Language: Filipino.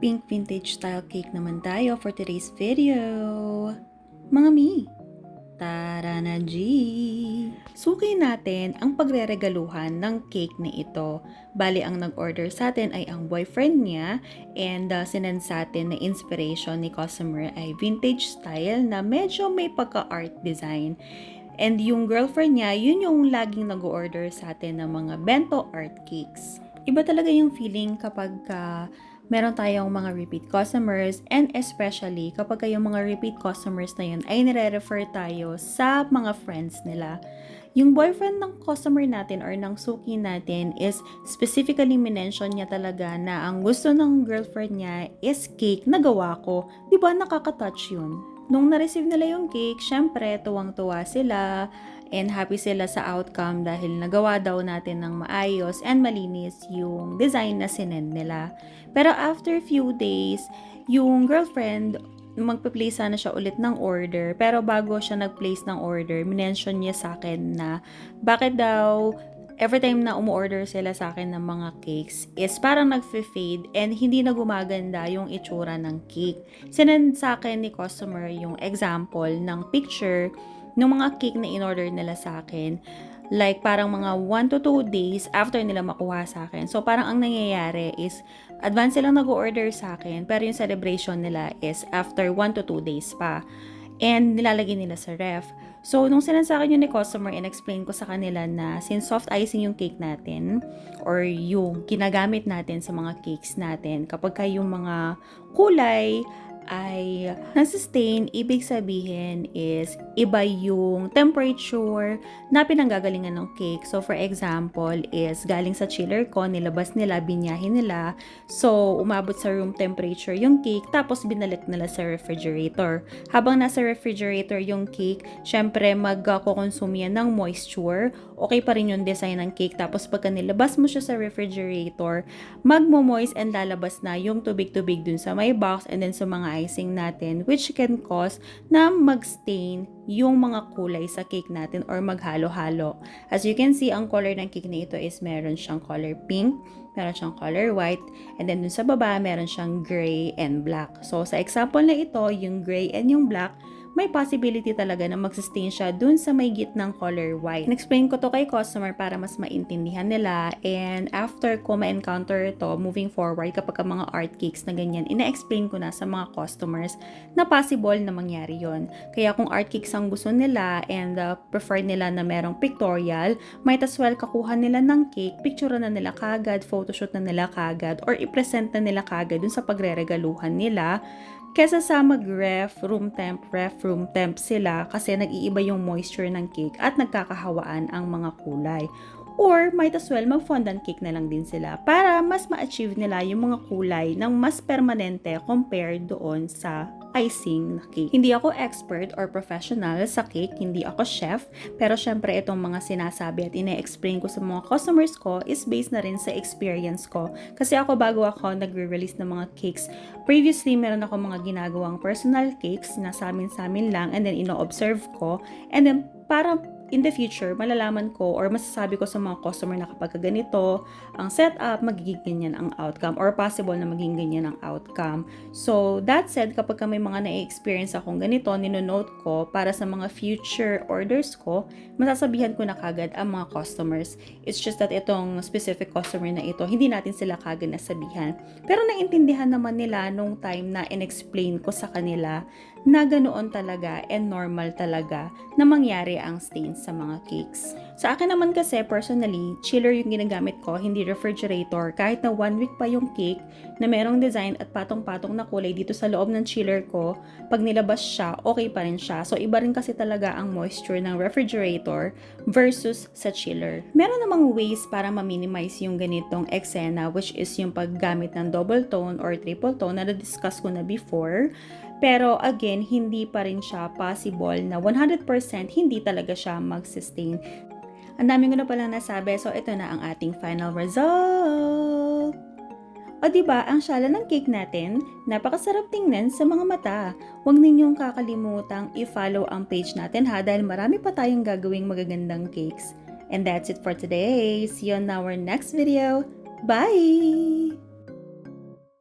Pink vintage style cake naman tayo for today's video. Mga mi, tara na G! Suki natin ang pagreregaluhan ng cake na ito. Bali, ang nag-order sa atin ay ang boyfriend niya and sinend sa atin na inspiration ni customer ay vintage style na medyo may pagka-art design. And yung girlfriend niya, yun yung laging nag-order sa atin ng mga bento art cakes. Iba talaga yung feeling kapag meron tayong mga repeat customers and especially kapag yung mga repeat customers na yun ay nire-refer tayo sa mga friends nila. Yung boyfriend ng customer natin or ng suki natin is specifically minention niya talaga na ang gusto ng girlfriend niya is cake na gawa ko. Diba nakaka-touch yun? Nung na-receive nila yung cake, syempre tuwang-tuwa sila and happy sila sa outcome dahil nagawa daw natin ng maayos and malinis yung design na sinend nila. Pero after few days, yung girlfriend, magpa-place sana siya ulit ng order. Pero bago siya nag-place ng order, minention niya sa akin na bakit daw every time na umu-order sila sa akin ng mga cakes is parang nag-fade and hindi na gumaganda yung itsura ng cake. Sinend sa akin ni customer yung example ng picture ng mga cake na in-order nila sa akin. Like parang mga 1 to 2 days after nila makuha sa akin. So parang ang nangyayari is advance silang nag-order sa akin pero yung celebration nila is after 1 to 2 days pa. And nilalagay nila sa ref. So, nung sinend sa akin yun ni customer, in-explain ko sa kanila na since soft icing yung cake natin or yung ginagamit natin sa mga cakes natin, kapag yung mga kulay ay nasa-stain, ibig sabihin is iba yung temperature na pinanggagalingan ng cake. So, for example, is galing sa chiller ko, nilabas nila, binyahin nila. So, umabot sa room temperature yung cake, tapos binalik nila sa refrigerator. Habang nasa refrigerator yung cake, syempre magko-consume yan ng moisture. Okay pa rin yung design ng cake. Tapos pagka nilabas mo siya sa refrigerator, magmo-moist and lalabas na yung tubig-tubig dun sa may box and then sa mga icing natin, which can cause na mag-stain yung mga kulay sa cake natin or maghalo-halo. As you can see, ang color ng cake na ito is meron siyang color pink, meron siyang color white, and then dun sa baba, meron siyang gray and black. So, sa example na ito, yung gray and yung black, may possibility talaga na mag-sustain siya dun sa may gitnang color white. In-explain ko to kay customer para mas maintindihan nila, and after ko ma-encounter ito, moving forward, kapag mga art cakes na ganyan, ina-explain ko na sa mga customers na possible na mangyari yon. Kaya kung art cakes ang gusto nila and prefer nila na merong pictorial, might as well kakuha nila ng cake, picture na nila kagad, photoshoot na nila kagad, or i-present na nila kagad dun sa pagre-regaluhan nila, kesa sa mag-ref, room temp sila kasi nag-iiba yung moisture ng cake at nagkakahawaan ang mga kulay. Or might as well mag-fondant cake na lang din sila para mas ma-achieve nila yung mga kulay ng mas permanente compared doon sa icing na cake. Hindi ako expert or professional sa cake, hindi ako chef, pero syempre itong mga sinasabi at ine-explain ko sa mga customers ko is based na rin sa experience ko. Kasi ako bago ako nagre-release ng mga cakes, previously meron ako mga ginagawang personal cakes na sa amin lang and then ino-observe ko and then para in the future, malalaman ko or masasabi ko sa mga customer na kapag ganito ang setup, magiging ganyan ang outcome or possible na maging ganyan ang outcome. So, that said, kapag may mga na-experience akong ganito, ninonote ko para sa mga future orders ko, masasabihan ko na kagad ang mga customers. It's just that itong specific customer na ito, hindi natin sila kagad nasabihan. Pero naintindihan naman nila nung time na in-explain ko sa kanila na ganoon talaga and normal talaga na mangyari ang stains sa mga cakes. Sa akin naman kasi, personally, chiller yung ginagamit ko, hindi refrigerator. Kahit na 1 week pa yung cake na merong design at patong-patong na kulay dito sa loob ng chiller ko, pag nilabas siya, okay pa rin siya. So, iba rin kasi talaga ang moisture ng refrigerator versus sa chiller. Meron namang ways para ma-minimize yung ganitong eksena, which is yung paggamit ng double tone or triple tone na na-discuss ko na before. Pero again, hindi pa rin siya possible na 100% hindi talaga siya mag-sustain. Ang dami ko na palang nasabi, so ito na ang ating final result. O diba, ang syala ng cake natin, napakasarap tingnan sa mga mata. Huwag ninyong kakalimutang i-follow ang page natin ha, dahil marami pa tayong gagawing magagandang cakes. And that's it for today. See you on our next video. Bye!